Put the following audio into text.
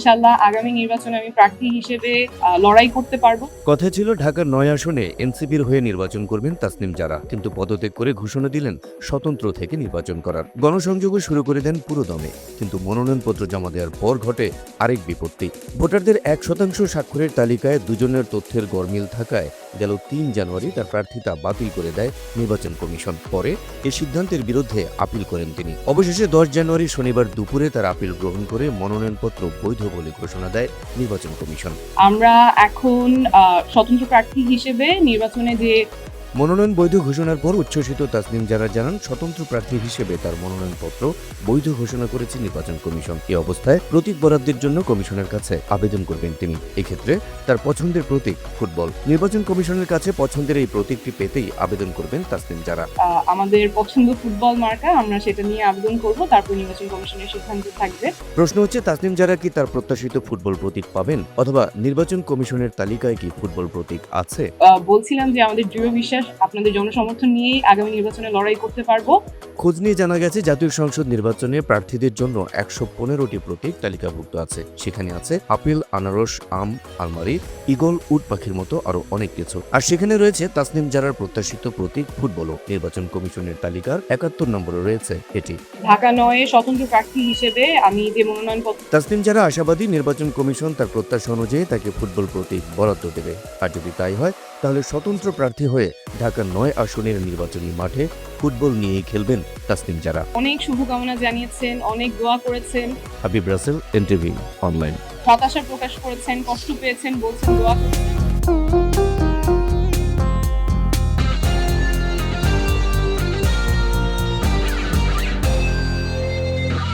ইনশাআল্লাহ আগামী নির্বাচনে আমি প্রার্থী হিসেবে লড়াই করতে পারবো। কথা ছিল ঢাকার ৯ আসনে এনসিপির হয়ে নির্বাচন করবেন তাসনিম জারা, কিন্তু পদত্যাগ করে ঘোষণা দিলেন স্বতন্ত্র থেকে নির্বাচন করার। গণসংযোগও শুরু করে দেন পুরো দমে, কিন্তু মনোনয়নপত্র জমা দেওয়ার পর ঘটে আরেক বিপত্তি। ভোটারদের ১% স্বাক্ষরের তালিকায় দুজনের তথ্যের গরমিল থাকায় গেল ৩ জানুয়ারি তার প্রার্থিতা বাতিল করে দেয় নির্বাচন কমিশন। পরে এ সিদ্ধান্তের বিরুদ্ধে আপিল করেন তিনি। অবশেষে ১০ জানুয়ারি শনিবার দুপুরে তার আপিল গ্রহণ করে মনোনয়নপত্র বৈধ বলে ঘোষণা দেয় নির্বাচন কমিশন। আমরা এখন স্বতন্ত্র প্রার্থী হিসেবে নির্বাচনে যে মনোনয়ন বৈধ ঘোষণার পর উচ্ছ্বসিত তাসনিম জারা জানান, স্বতন্ত্র প্রার্থী হিসেবে তার মনোনয়নপত্র বৈধ ঘোষণা করেছে নির্বাচন কমিশন। এ অবস্থায় প্রতীক বরাদ্দের জন্য কমিশনের কাছে আবেদন করবেন তিনি। এক্ষেত্রে তার পছন্দের প্রতীক ফুটবল। নির্বাচন কমিশনের কাছে পছন্দের এই প্রতীকটি পেতেই আবেদন করবেন তাসনিম জারা। আমাদের পছন্দ ফুটবল মার্কা, আমরা সেটা নিয়ে আবেদন করব, তারপর নির্বাচন কমিশনের সিদ্ধান্ত থাকবে। প্রশ্ন হচ্ছে, তাসনিম জারা কি তার প্রত্যাশিত ফুটবল প্রতীক পাবেন, অথবা নির্বাচন কমিশনের তালিকায় কি ফুটবল প্রতীক আছে? বলছিলাম যে আমাদের দৃঢ় বিশ্বাস আপনাদের জনসমর্থন নিয়েই আগামী নির্বাচনে লড়াই করতে পারবো। খোঁজ নিয়ে জানা গেছে, জাতীয় সংসদ নির্বাচনে প্রার্থীদের জন্য ১১৫টি প্রতীক তালিকাভুক্ত আছে। সেখানে আছে আপেল, আনারস, আম, আলমারি, ঈগল, উট পাখির মতো আরো অনেক কিছু। আর সেখানে রয়েছে তাসনিম জারার প্রত্যাশিত প্রতীক ফুটবলও। নির্বাচন কমিশনের তালিকার ৭১ নম্বরে রয়েছে এটি। ঢাকা ৯ স্বতন্ত্র প্রার্থী হিসেবে আমি যে মনোনয়নপত্র তাসনিম জারা আশাবাদী, নির্বাচন কমিশন তার প্রত্যাশা অনুযায়ী তাকে ফুটবল প্রতীক বরাদ্দ দেবে। আর যদি তাই হয়, তাহলে স্বতন্ত্র প্রার্থী হয়ে ঢাকার ৯ আসনের নির্বাচনী মাঠে ফুটবল নিয়েই খেলবেন তাসনিম জারা। অনেক শুভকামনা জানিয়েছেন, অনেক দোয়া করেছেন, হাবিব রাসেল, এনটিভি অনলাইন। হতাশা প্রকাশ করেছেন, কষ্ট পেয়েছেন, বলছেন দোয়া করছেন।